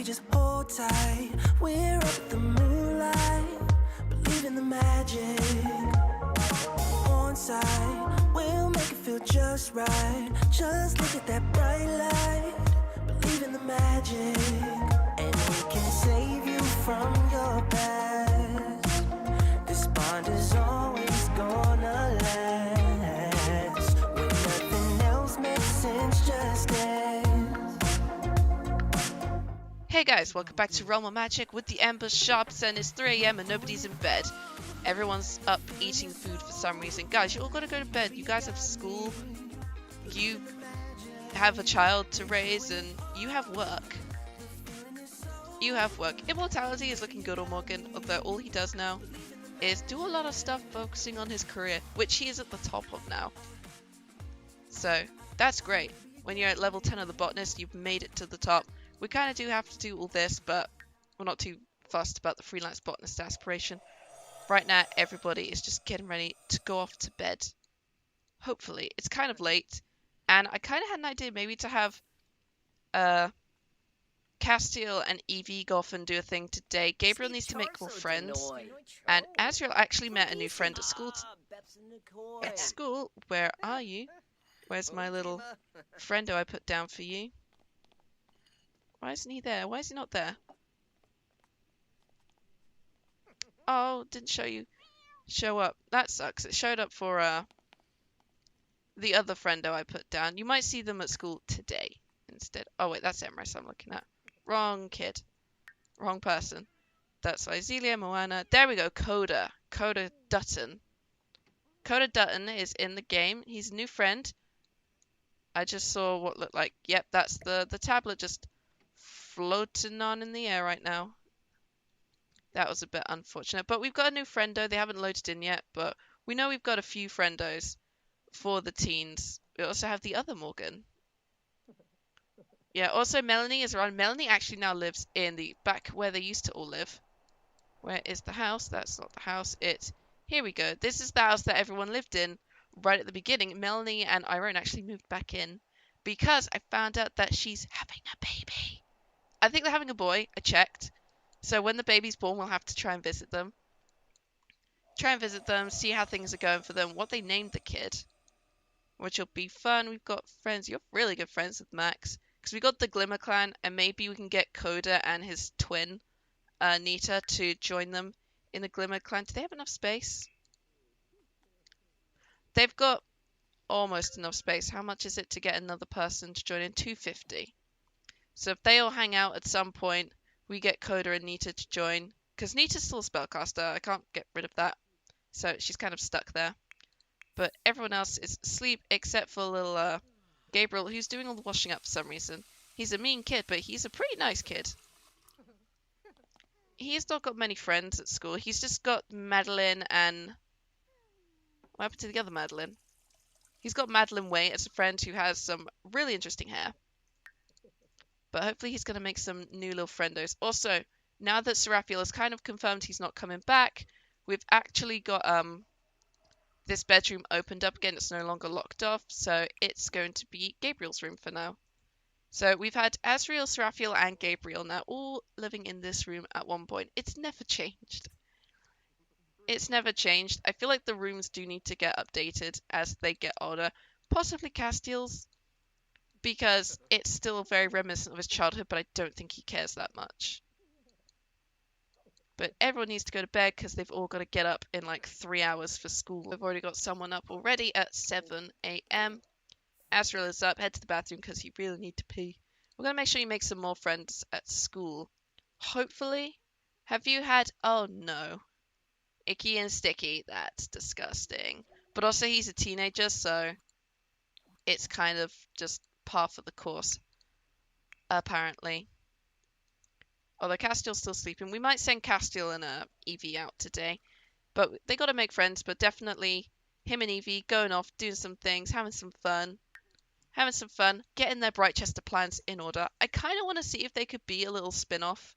just hold tight. We're up at the moonlight, believe in the magic. On side, we'll make it feel just right. Just look at that bright light, believe in the magic. And we can save you from your past. This bond is always gonna last. When nothing else makes sense, just dance. Hey guys, welcome back to Realm of Magic with the Ember Shops, and it's 3 AM and nobody's in bed. Everyone's up eating food for some reason. Guys, you all gotta go to bed. You guys have school, you have a child to raise, and you have work. You have work. Immortality is looking good on Morgan, although all he does now is do a lot of stuff focusing on his career, which he is at the top of now. So, that's great. When you're at level 10 of the botanist, you've made it to the top. We kind of do have to do all this, but we're not too fussed about the freelance botanist aspiration. Right now, everybody is just getting ready to go off to bed. Hopefully. It's kind of late, and I kind of had an idea maybe to have Castiel and Evie go off and do a thing today. Gabriel needs to make more friends, and Azrael actually met a new friend at school. At school? Where are you? Where's my little friendo I put down for you? Why isn't he there? Why is he not there? Oh, didn't show up. That sucks. It showed up for the other friendo I put down. You might see them at school today instead. Oh wait, that's Emrys I'm looking at. Wrong kid. Wrong person. That's Izelia, Moana. There we go, Coda. Coda Dutton. Coda Dutton is in the game. He's a new friend. I just saw what looked like. Yep, that's the tablet just floating on in the air right now. That was a bit unfortunate. But we've got a new friendo. They haven't loaded in yet, but we know we've got a few friendos for the teens. We also have the other Morgan. Yeah, also Melanie is around. Melanie actually now lives in the back where they used to all live. Where is the house? That's not the house. Here we go. This is the house that everyone lived in right at the beginning. Melanie and Irene actually moved back in because I found out that she's having a baby. I think they're having a boy. I checked. So when the baby's born, we'll have to try and visit them. See how things are going for them, what they named the kid, which will be fun. We've got friends. You're really good friends with Max. Because we got the Glimmer Clan, and maybe we can get Coda and his twin, Nita, to join them in the Glimmer Clan. Do they have enough space? They've got almost enough space. How much is it to get another person to join in? 250. So if they all hang out at some point, we get Coda and Nita to join. Because Nita's still a spellcaster. I can't get rid of that. So she's kind of stuck there. But everyone else is asleep except for little Gabriel, who's doing all the washing up for some reason. He's a mean kid, but he's a pretty nice kid. He's not got many friends at school. He's just got Madeline and... What happened to the other Madeline? He's got Madeline Way as a friend who has some really interesting hair. But hopefully he's going to make some new little friendos. Also, now that Seraphiel has kind of confirmed he's not coming back, we've actually got this bedroom opened up again. It's no longer locked off, so it's going to be Gabriel's room for now. So we've had Azrael, Seraphiel, and Gabriel now all living in this room at one point. It's never changed. It's never changed. I feel like the rooms do need to get updated as they get older. Possibly Castiel's, because it's still very reminiscent of his childhood, but I don't think he cares that much. But everyone needs to go to bed because they've all got to get up in like 3 hours for school. We've already got someone up already at 7 AM. Azrael is up, head to the bathroom because you really need to pee. We're going to make sure you make some more friends at school. Hopefully. Have you had... Oh no. Icky and sticky. That's disgusting. But also he's a teenager, so it's kind of just par for the course, apparently. Although Castiel's still sleeping. We might send Castiel and Evie out today. But they got to make friends. But definitely him and Evie going off, doing some things, having some fun. Getting their Britechester plans in order. I kind of want to see if they could be a little spin-off.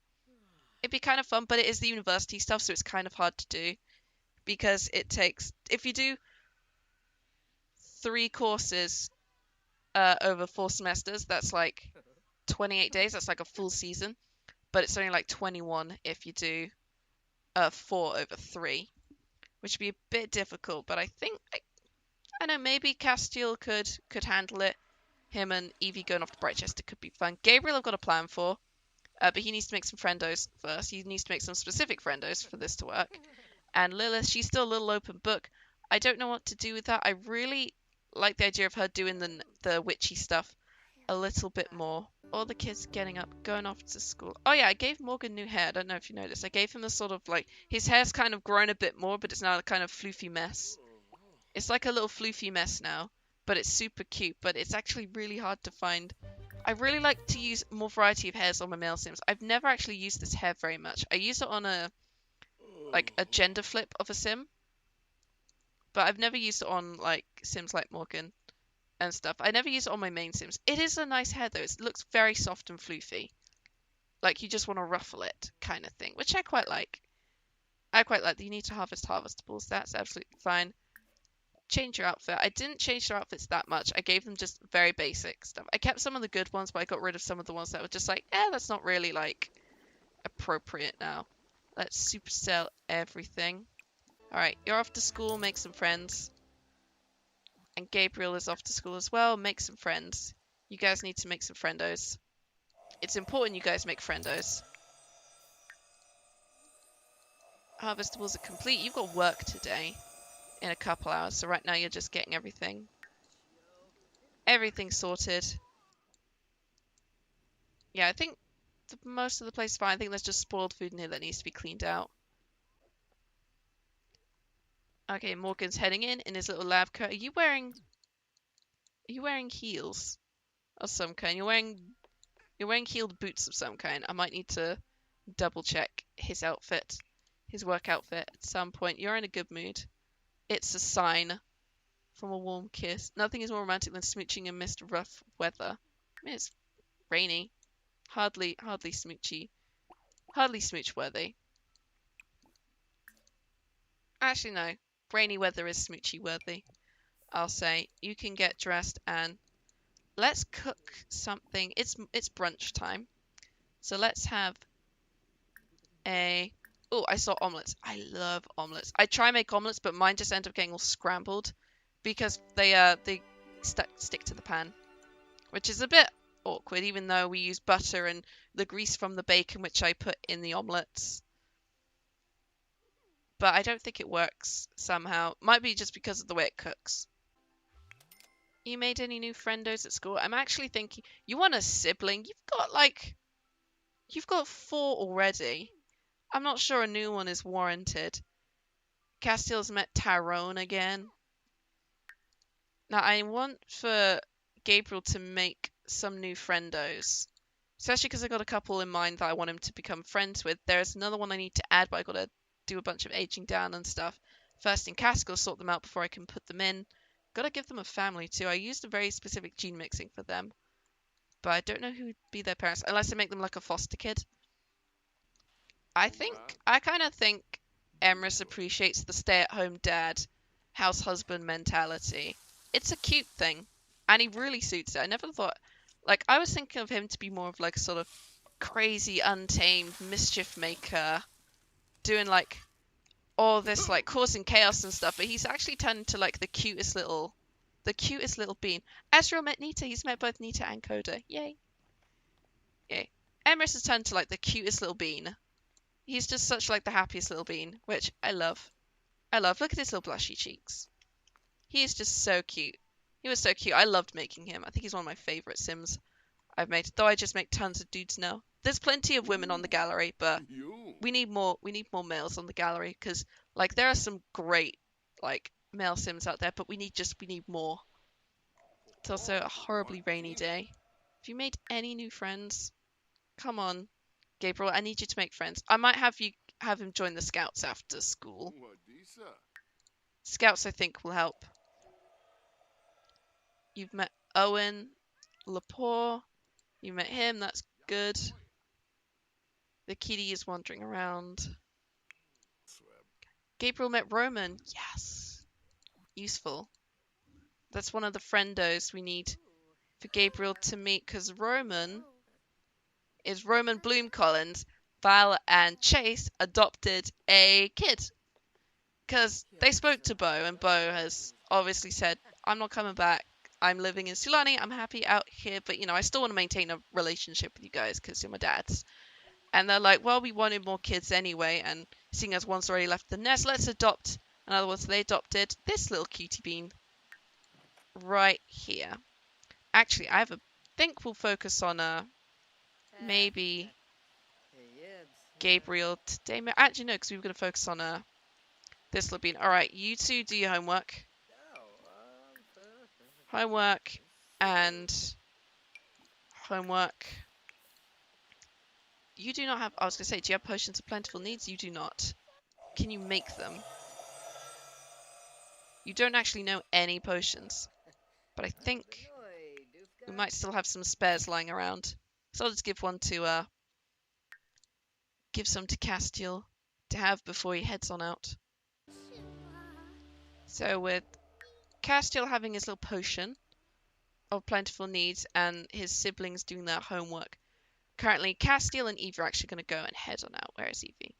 It'd be kind of fun, but it is the university stuff, so it's kind of hard to do. Because it takes... If you do 3 courses over 4 semesters, that's like 28 days. That's like a full season. but it's only like 21 if you do 4 over 3, which would be a bit difficult. But I think I know maybe Castiel could handle it. Him and Evie going off to Britechester could be fun. Gabriel I've got a plan for, but he needs to make some friendos first. He needs to make some specific friendos for this to work. And Lilith, she's still a little open book. I don't know what to do with that. I really like the idea of her doing the witchy stuff a little bit more. All the kids getting up, going off to school. Oh yeah, I gave Morgan new hair. I don't know if you noticed. I gave him the sort of like, his hair's kind of grown a bit more, but it's now a kind of floofy mess. It's like a little floofy mess now, but it's super cute. But it's actually really hard to find. I really like to use more variety of hairs on my male sims. I've never actually used this hair very much. I use it on a gender flip of a sim, but I've never used it on like sims like Morgan and stuff. I never use it on my main sims. It is a nice hair though. It looks very soft and floofy, like you just want to ruffle it kind of thing, which I quite like. I quite like that. You need to harvest harvestables. That's absolutely fine. Change your outfit. I didn't change their outfits that much. I gave them just very basic stuff. I kept some of the good ones, but I got rid of some of the ones that were just like, that's not really like appropriate now. Let's supercell everything. Alright, you're off to school, make some friends. And Gabriel is off to school as well, make some friends. You guys need to make some friendos. It's important you guys make friendos. Harvestables are complete. You've got work today in a couple hours, so right now you're just getting everything sorted. Yeah, I think most of the place is fine. I think there's just spoiled food in here that needs to be cleaned out. Okay, Morgan's heading in his little lab coat. Are you wearing heels of some kind? You're wearing heeled boots of some kind. I might need to double check his outfit, his work outfit at some point. You're in a good mood. It's a sign from a warm kiss. Nothing is more romantic than smooching amidst rough weather. I mean, it's rainy. Hardly smoochy. Hardly smooch worthy. Actually, no. Rainy weather is smoochy worthy. I'll say. You can get dressed and let's cook something. It's brunch time. So let's have a... Oh, I saw omelets. I love omelets. I try and make omelets, but mine just end up getting all scrambled because they stick to the pan, which is a bit awkward, even though we use butter and the grease from the bacon, which I put in the omelets. But I don't think it works somehow. Might be just because of the way it cooks. You made any new friendos at school? I'm actually thinking, you want a sibling? You've got 4 already. I'm not sure a new one is warranted. Castiel's met Tyrone again. Now, I want for Gabriel to make some new friendos. Especially because I've got a couple in mind that I want him to become friends with. There's another one I need to add, but I've got to do a bunch of aging down and stuff. First in Castiel, sort them out before I can put them in. Got to give them a family too. I used a very specific gene mixing for them. But I don't know who would be their parents, unless I make them like a foster kid. I kind of think Emrys appreciates the stay-at-home dad, house husband mentality. It's a cute thing, and he really suits it. I never thought, like, I was thinking of him to be more of like a sort of crazy, untamed mischief maker, doing like all this like causing chaos and stuff. But he's actually turned into like the cutest little bean. Ezreal met Nita. He's met both Nita and Coda. Yay! Yay! Emrys has turned to like the cutest little bean. He's just such like the happiest little bean, which I love. Look at his little blushy cheeks. He is just so cute. He was so cute. I loved making him. I think he's one of my favourite sims I've made. Though I just make tons of dudes now. There's plenty of women on the gallery, but we need more males on the gallery because like there are some great like male sims out there, but we need more. It's also a horribly rainy day. Have you made any new friends? Come on. Gabriel, I need you to make friends. I might have him join the scouts after school. Scouts, I think, will help. You've met Owen, Lepore. You met him. That's good. The kitty is wandering around. Gabriel met Roman. Yes. Useful. That's one of the friendos we need for Gabriel to meet, because Roman is Roman Bloom Collins, Val, and Chase adopted a kid. Because they spoke to Bo, and Bo has obviously said, I'm not coming back. I'm living in Sulani. I'm happy out here, but I still want to maintain a relationship with you guys because you're my dads. And they're like, well, we wanted more kids anyway, and seeing as one's already left the nest, let's adopt another one. So they adopted this little cutie bean right here. Actually, think we'll focus on maybe Gabriel today. Actually, no, because we were going to focus on this little bean. All right, you two do your homework. Homework and homework. You do not have... I was going to say, do you have potions of plentiful needs? You do not. Can you make them? You don't actually know any potions. But I think we might still have some spares lying around. So I'll just give one to... give some to Castiel to have before he heads on out. So with Castiel having his little potion of plentiful needs and his siblings doing their homework, currently Castiel and Evie are actually going to go and head on out. Where is Evie?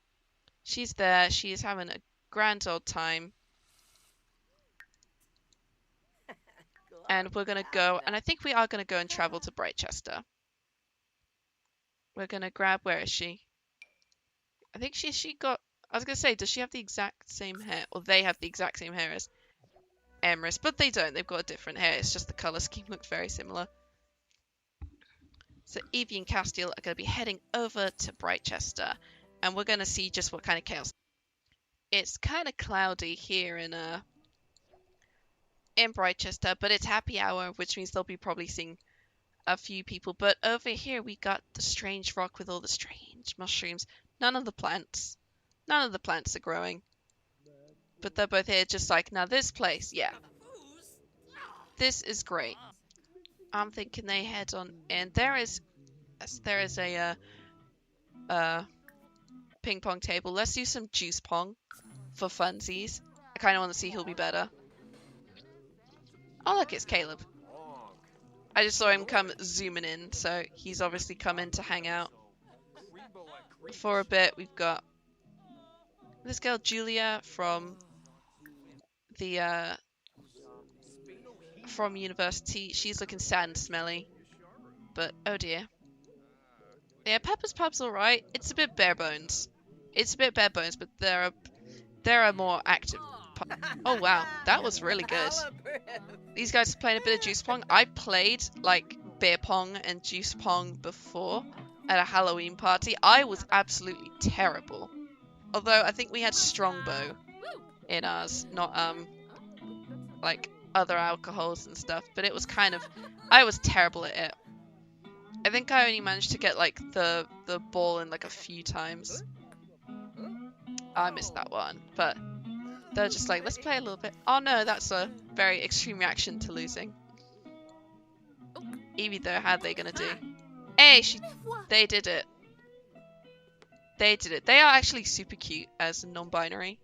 She's there. She is having a grand old time. And we're going to go, and I think we are going to go and travel to Britechester. We're going to grab, where is she? I think she got, I was going to say, does she have the exact same hair? Or they have the exact same hair as Emrys, but they don't. They've got a different hair. It's just the colour scheme looks very similar. So Evie and Castiel are going to be heading over to Britechester, and we're going to see just what kind of chaos. It's kind of cloudy here in Britechester, but it's happy hour, which means they'll be probably seeing a few people. But over here we got the strange rock with all the strange mushrooms. None of the plants are growing. But they're both here just like, now this place, yeah. This is great. I'm thinking they head on in. There is a ping pong table. Let's do some juice pong for funsies. I kind of want to see who'll be better. Oh look, it's Caleb. I just saw him come zooming in, so he's obviously come in to hang out for a bit. We've got this girl Julia from the from university. She's looking sad and smelly, but oh dear. Yeah, Pepper's Pub's alright. It's a bit bare bones. But there are more active. Oh wow, that was really good. These guys are playing a bit of juice pong. I played like beer pong and juice pong before at a Halloween party. I was absolutely terrible. Although I think we had Strongbow in ours, not like other alcohols and stuff. But it was kind of, I was terrible at it. I think I only managed to get like the ball in like a few times. I missed that one, but they're just like, let's play a little bit. Oh no, that's a very extreme reaction to losing. Evie though, how are they gonna do? Hey, they did it. They did it. They are actually super cute as non-binary.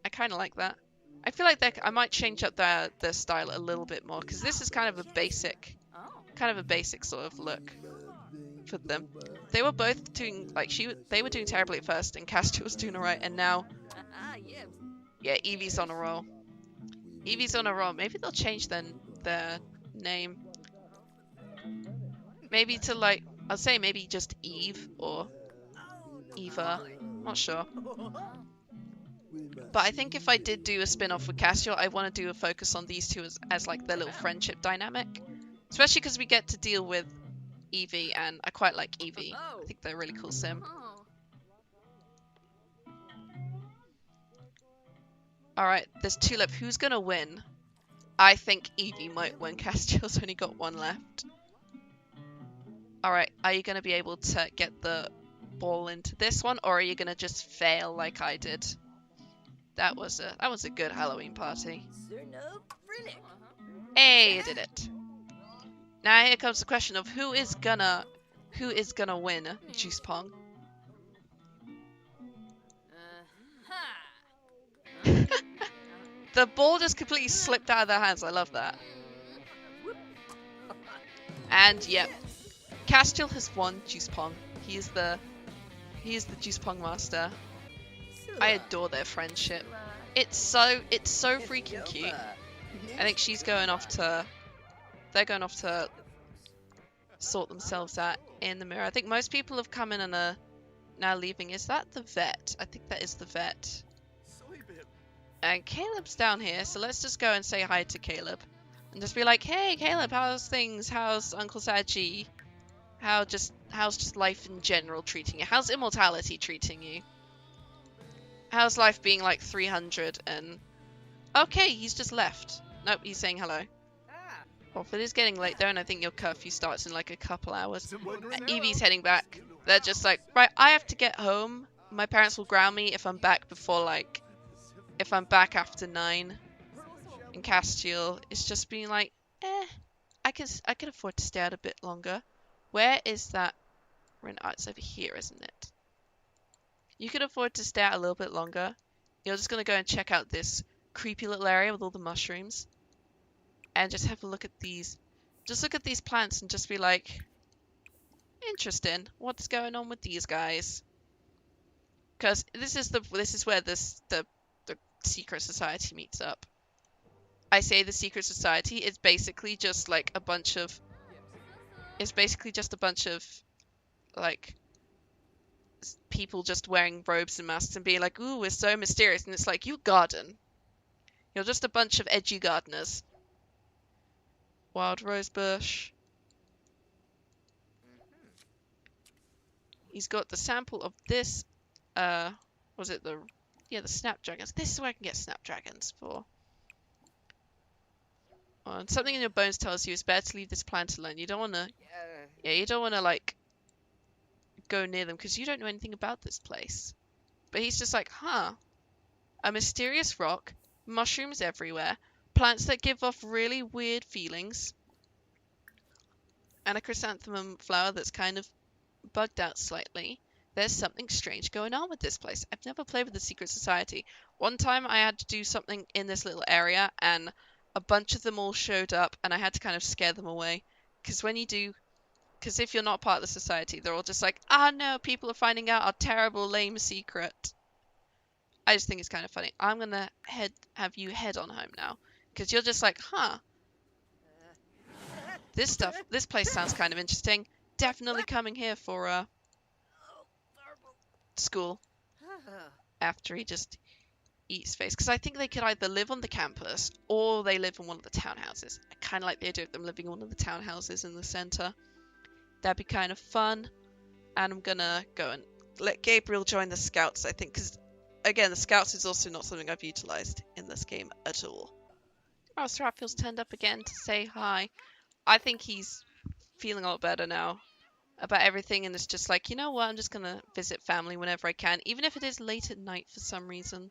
I kind of like that. I feel like I might change up their style a little bit more, because this is kind of a basic sort of look for them. They were both doing like they were doing terribly at first, and Castiel was doing alright, and now yeah, Evie's on a roll. Evie's on a roll. Maybe they'll change their name. Maybe to like, I'll say maybe just Eve or Eva. Not sure. But I think if I did do a spin-off with Castiel, I want to do a focus on these two as like their little friendship dynamic. Especially because we get to deal with Evie, and I quite like Evie. I think they're a really cool sim. Alright, there's two left. Who's gonna win? I think Evie might win. Castiel's only got one left. Alright, are you gonna be able to get the ball into this one, or are you gonna just fail like I did? That was a good Halloween party. Hey, you did it. Now here comes the question of who is gonna win Juice Pong. The ball just completely slipped out of their hands. I love that. And yep, Castiel has won Juice Pong. He is the Juice Pong master. I adore their friendship. It's so freaking cute. I think she's going off to. They're going off to sort themselves out in the mirror. I think most people have come in and are now leaving. Is that the vet? I think that is the vet. And Caleb's down here, so let's just go and say hi to Caleb. And just be like, hey Caleb, how's things? How's Uncle Saji? How's just life in general treating you? How's immortality treating you? How's life being like 300 and... Okay, he's just left. Nope, he's saying hello. Well, if it is getting late though, and I think your curfew starts in like a couple hours. Evie's heading back. They're just like, right, I have to get home. My parents will ground me if I'm back before like... If I'm back after 9. And Castiel is just being like, I can afford to stay out a bit longer. Where is that? Oh, it's over here, isn't it? You can afford to stay out a little bit longer. You're just gonna go and check out this creepy little area with all the mushrooms, and just have a look at these. Just look at these plants and just be like, interesting. What's going on with these guys? Because this is where the secret society meets up. I say the secret society is basically just like a bunch of. It's basically just a bunch of, like, people just wearing robes and masks and being like, ooh, we're so mysterious. And it's like, you garden. You're just a bunch of edgy gardeners. Wild rose bush. He's got the sample of this, was it the snapdragons. This is where I can get snapdragons for. And something in your bones tells you it's better to leave this plant alone. You don't want to, you don't want to, like, go near them because you don't know anything about this place. But he's just like, huh, a mysterious rock, mushrooms everywhere, plants that give off really weird feelings, and a chrysanthemum flower that's kind of bugged out slightly. There's something strange going on with this place. I've never played with the secret society. One time I had to do something in this little area and a bunch of them all showed up and I had to kind of scare them away. Because if you're not part of the society, they're all just like, ah no, people are finding out our terrible, lame secret. I just think it's kind of funny. I'm going to have you head on home now. Because you're just like, huh. This place sounds kind of interesting. Definitely coming here for, school. After he just eats face. Because I think they could either live on the campus or they live in one of the townhouses. I kind of like the idea of them living in one of the townhouses in the center. That'd be kind of fun. And I'm gonna go and let Gabriel join the scouts, I think, because again, the scouts is also not something I've utilized in this game at all. Oh, Srapfield's turned up again to say hi. I think he's feeling a lot better now about everything, and it's just like, you know what, I'm just gonna visit family whenever I can, even if it is late at night for some reason.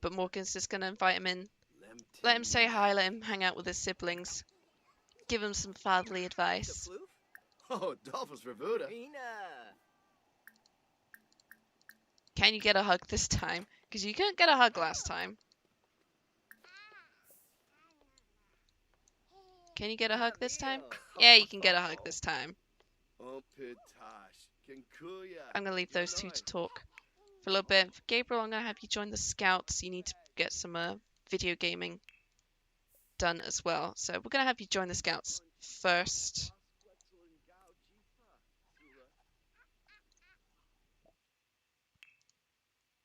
But Morgan's just gonna invite him in, let him say hi, let him hang out with his siblings, give him some fatherly advice. Oh, Dolphus Revuda. Can you get a hug this time? Because you couldn't get a hug last time. Can you get a hug this time? Yeah, you can get a hug this time. I'm going to leave those two to talk for a little bit. For Gabriel, I'm going to have you join the scouts. You need to get some video gaming done as well. So we're going to have you join the scouts first.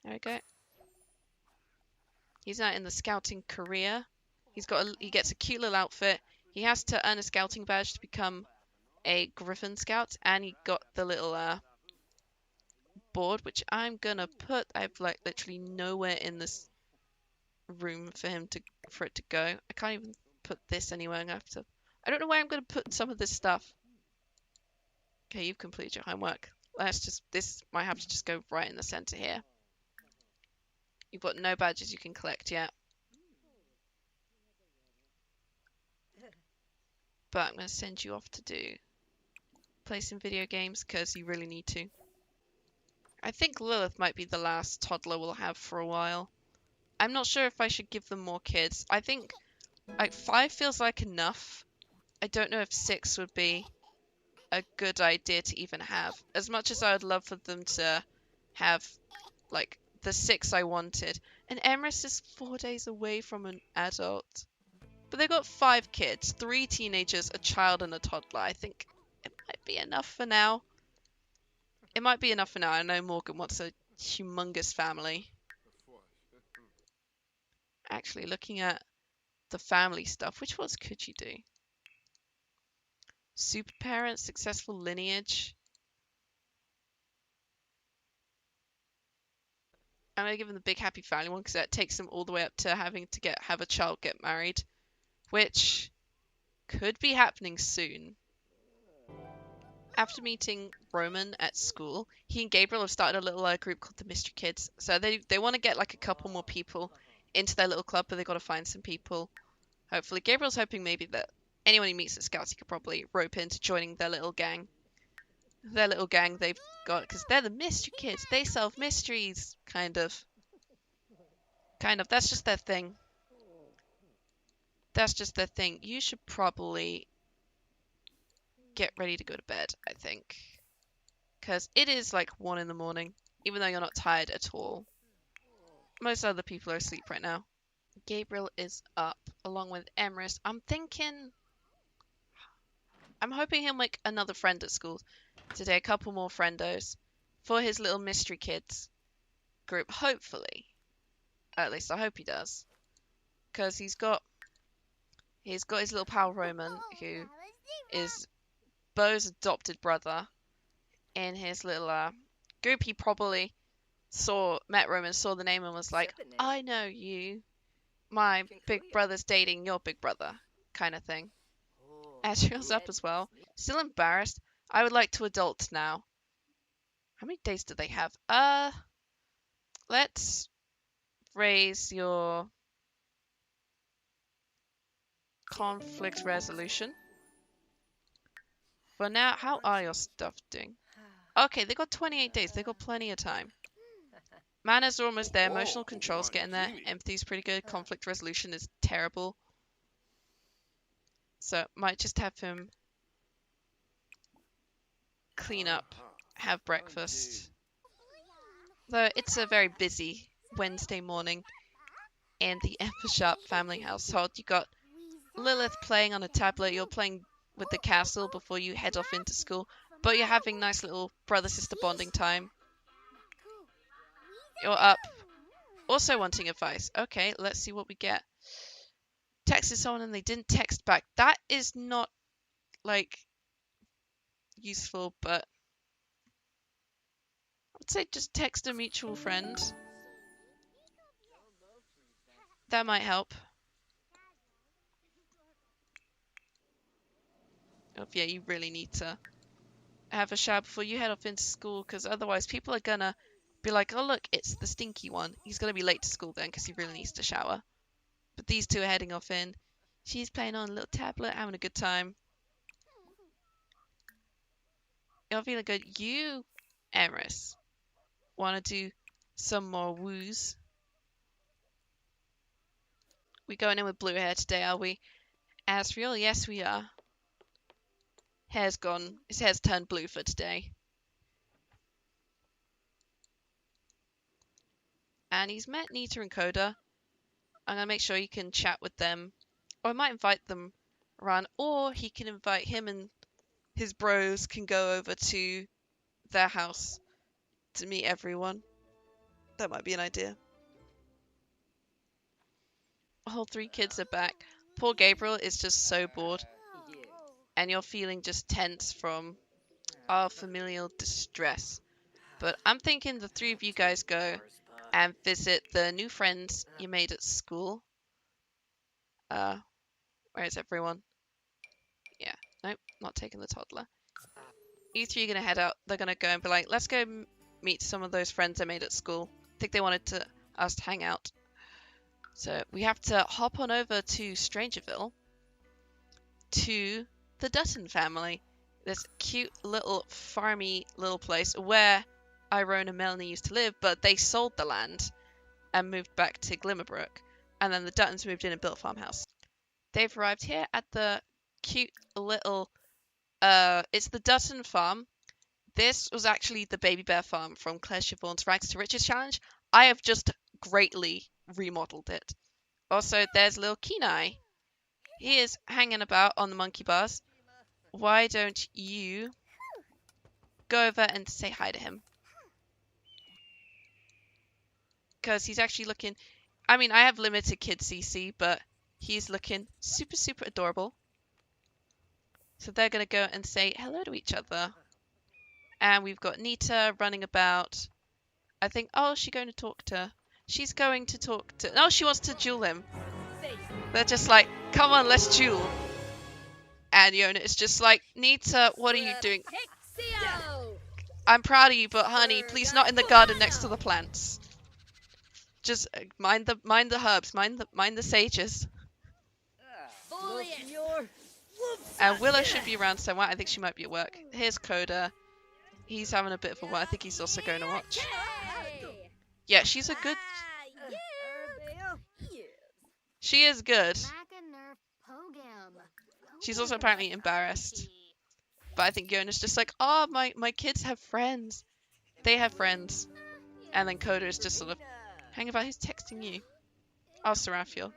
There we go. He's now in the scouting career. He gets a cute little outfit. He has to earn a scouting badge to become a Griffin Scout, and he got the little board, which I'm gonna put. I have like literally nowhere in this room for it to go. I can't even put this anywhere. I'm gonna have to. I don't know where I'm gonna put some of this stuff. Okay, you've completed your homework. This might have to just go right in the center here. You've got no badges you can collect yet. But I'm going to send you off to play some video games because you really need to. I think Lilith might be the last toddler we'll have for a while. I'm not sure if I should give them more kids. I think like 5 feels like enough I don't know if 6 would be a good idea to even have. As much as I would love for them to have, like, the 6 I wanted. And Emrys is 4 days away from an adult. But they've got 5 kids, 3 teenagers, a child, and a toddler. I think it might be enough for now. It might be enough for now. I know Morgan wants a humongous family. Actually, looking at the family stuff, which ones could you do? Super parents, successful lineage. I'm gonna give them the big happy family one because that takes them all the way up to having to have a child get married, which could be happening soon. After meeting Roman at school, he and Gabriel have started a little group called the Mystery Kids. So they want to get like a couple more people into their little club, but they've got to find some people. Hopefully, Gabriel's hoping maybe that anyone he meets at Scouts he could probably rope into joining their little gang. Their little gang they've got because they're the Mystery Kids. They solve mysteries, kind of. That's just their thing. That's just their thing. You should probably get ready to go to bed, I think. Because it is like 1 in the morning, even though you're not tired at all. Most other people are asleep right now. Gabriel is up, along with Emrys. I'm hoping he'll make another friend at school today, a couple more friendos for his little Mystery Kids group, hopefully. At least I hope he does. Because he's got his little pal Roman, who is Bo's adopted brother. In his little group, he probably met Roman, saw the name and was like, I know you. My big brother's dating your big brother, kind of thing. Asriel's up as well. Still embarrassed. I would like to adult now. How many days do they have? Let's raise your conflict resolution. For now, how are your stuff doing? Okay, they got 28 days. They got plenty of time. Manners are almost there. Emotional control's getting there. Empathy's pretty good. Conflict resolution is terrible. So, might just have him clean up, have breakfast. Though it's a very busy Wednesday morning in the Sharp family household. You got Lilith playing on a tablet. You're playing with the castle before you head off into school. But you're having nice little brother-sister bonding time. You're up. Also wanting advice. Okay, let's see what we get. Texted someone and they didn't text back. That is not, like, useful, but I'd say just text a mutual friend. That might help. Oh, yeah, you really need to have a shower before you head off into school, because otherwise people are gonna be like, oh look, it's the stinky one. He's gonna be late to school then because he really needs to shower. But these two are heading off in. She's playing on a little tablet, having a good time. You're feeling good. You, Emrys, want to do some more woos? We going in with blue hair today, are we? Asriel, yes we are. Hair's gone. His hair's turned blue for today. And he's met Nita and Coda. I'm going to make sure you can chat with them. Or I might invite them around. Or he can invite him and his bros can go over to their house to meet everyone. That might be an idea. All 3 kids are back. Poor Gabriel is just so bored. And you're feeling just tense from our familial distress. But I'm thinking the 3 of you guys go and visit the new friends you made at school. Where is everyone? Yeah, nope, not taking the toddler. You 3 are going to head out. They're going to go and be like, let's go meet some of those friends I made at school. I think they wanted us to hang out. So we have to hop on over to Strangerville to the Dutton family. This cute little farmy little place where Irone and Melanie used to live, but they sold the land and moved back to Glimmerbrook. And then the Duttons moved in and built a farmhouse. They've arrived here at the cute little it's the Dutton farm. This was actually the baby bear farm from Claire Siobhan's Rags to Riches challenge. I have just greatly remodeled it. Also, there's little Kenai. He is hanging about on the monkey bars. Why don't you go over and say hi to him? Because he's actually looking... I mean, I have limited kid CC, but he's looking super, super adorable. So they're going to go and say hello to each other. And we've got Nita running about. I think, oh, is she going to talk to... She's going to talk to... No, she wants to duel him. They're just like, come on, let's duel. And Yona is just like, Nita, what are you doing? I'm proud of you, but honey, please not in the garden next to the plants. Just mind the herbs, mind the sages. And Willow should be around somewhere. I think she might be at work. Here's Coda. He's having a bit of a while. I think he's also going to watch. Yeah, she's a good... She is good. She's also apparently embarrassed. But I think Yona's just like, oh, my kids have friends. They have friends. And then Coda is just sort of, hang about, who's texting you? Oh, Seraphiel.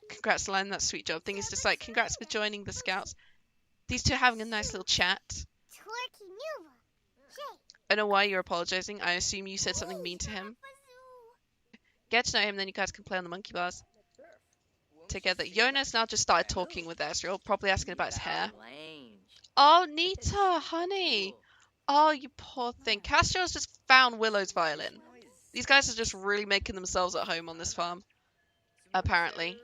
Congrats, Len, that's a sweet job. Thing is just like, congrats for joining the scouts. These two are having a nice little chat. I don't know why you're apologizing. I assume you said something mean to him. Get to know him, then you guys can play on the monkey bars together. Jonas now just started talking with Ezreal, probably asking about his hair. Oh, Nita, honey. Oh, you poor thing. Castiel's just found Willow's violin. These guys are just really making themselves at home on this farm. Apparently.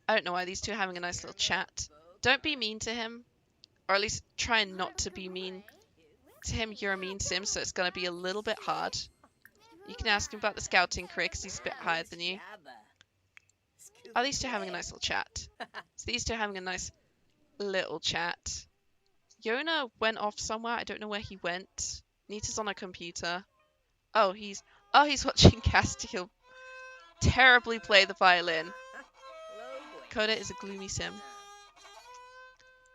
I don't know why these two are having a nice little chat. Don't be mean to him. Or at least try not to be mean to him. You're a mean sim, so it's going to be a little bit hard. You can ask him about the scouting career because he's a bit higher than you. Oh, these two are having a nice little chat. So these two are having a nice little chat. Yona went off somewhere. I don't know where he went. Nita's on a computer. Oh, he's watching Castiel terribly play the violin. Coda is a gloomy sim.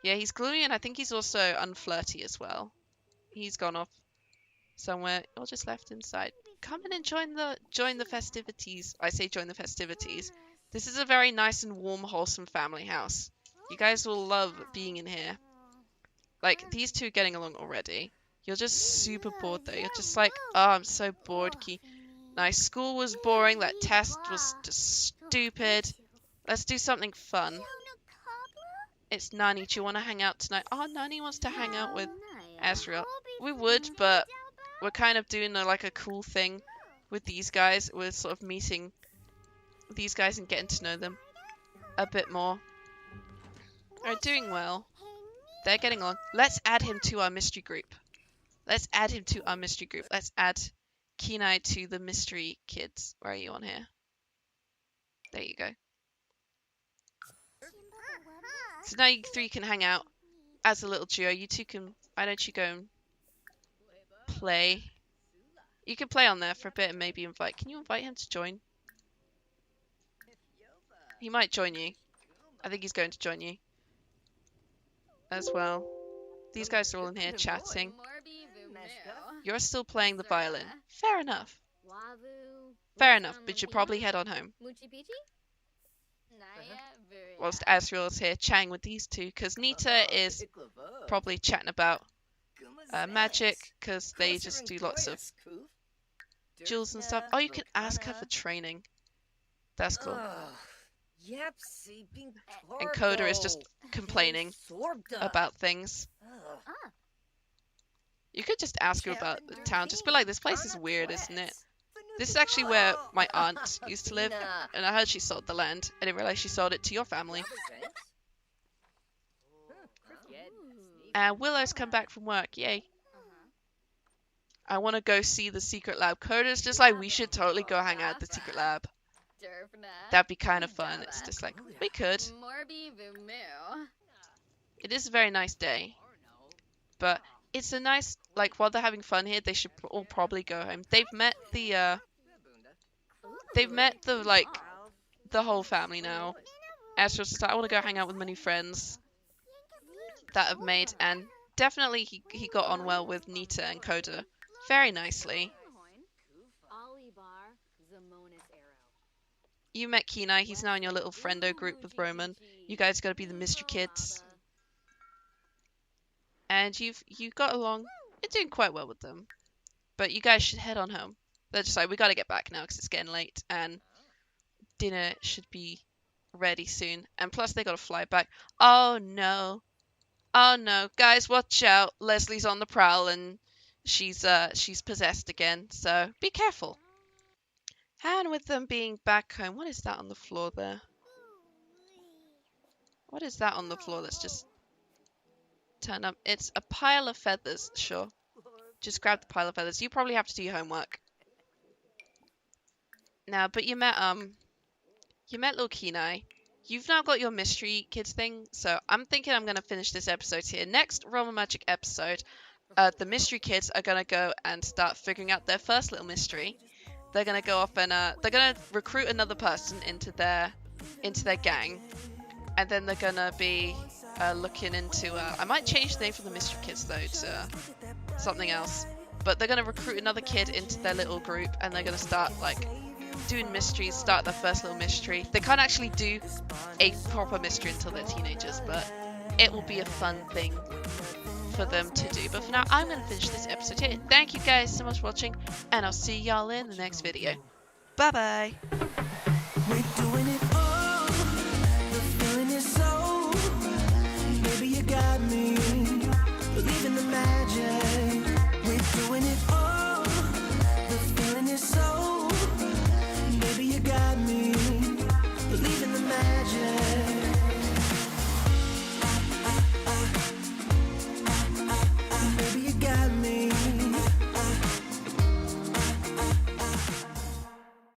Yeah, he's gloomy, and I think he's also unflirty as well. He's gone off somewhere, or just left inside. Come in and join the festivities. I say join the festivities. This is a very nice and warm, wholesome family house. You guys will love being in here. Like, these two are getting along already. You're just super bored, though. You're just like, oh, I'm so bored. Nice. School was boring. That test was just stupid. Let's do something fun. It's Nani. Do you want to hang out tonight? Oh, Nani wants to hang out with Ezreal. We would, but we're kind of doing a cool thing with these guys. We're sort of meeting these guys and getting to know them a bit more. They're doing well. They're getting along. Let's add him to our mystery group. Let's add him to our mystery group. Let's add Kenai to the mystery kids. Where are you on here? There you go. So now you three can hang out as a little duo. You two can... Why don't you go and play? You can play on there for a bit and maybe invite... Can you invite him to join? He might join you. I think he's going to join you as well. These guys are all in here chatting. You're still playing the violin. Fair enough. Fair enough, but you should probably head on home. Whilst Ezreal is here chatting with these two, because Nita is probably chatting about magic, because they just do lots of duels and stuff. Oh, you can ask her for training. That's cool. And Coda is just complaining about things. You could just ask her about the town. Just be like, this place is weird, isn't it? This is actually where my aunt used to live, and I heard she sold the land. I didn't realize she sold it to your family. And Willow's come back from work. Yay. I want to go see the secret lab. Coda's just like, we should totally go hang out at the secret lab. That'd be kind of fun. It's just like, we could. It is a very nice day. But it's a nice, while they're having fun here, they should all probably go home. They've met the whole family now. Azrael's just like, I want to go hang out with my new friends that I've made, and definitely he got on well with Nita and Coda very nicely. You met Kenai, he's now in your little friendo group with Roman. You guys gotta be the mystery kids. And you got along, you're doing quite well with them. But you guys should head on home. They're just like, we gotta get back now because it's getting late and dinner should be ready soon. And plus they gotta fly back. Oh no. Oh no. Guys, watch out. Leslie's on the prowl and she's possessed again, so be careful. And with them being back home, what is that on the floor there? What is that on the floor that's just turned up? It's a pile of feathers, sure. Just grab the pile of feathers. You probably have to do your homework. Now, but you met little Kenai. You've now got your mystery kids thing, so I'm thinking I'm gonna finish this episode here. Next Realm of Magic episode, the mystery kids are gonna go and start figuring out their first little mystery. They're gonna go off and they're gonna recruit another person into their gang, and then they're gonna be looking into. I might change the name for the mystery kids though to something else. But they're gonna recruit another kid into their little group, and they're gonna start like doing mysteries. Start their first little mystery. They can't actually do a proper mystery until they're teenagers, but it will be a fun thing for them to do. But for now, I'm going to finish this episode here. Thank you guys so much for watching, and I'll see y'all in the next video. Bye bye. We're doing it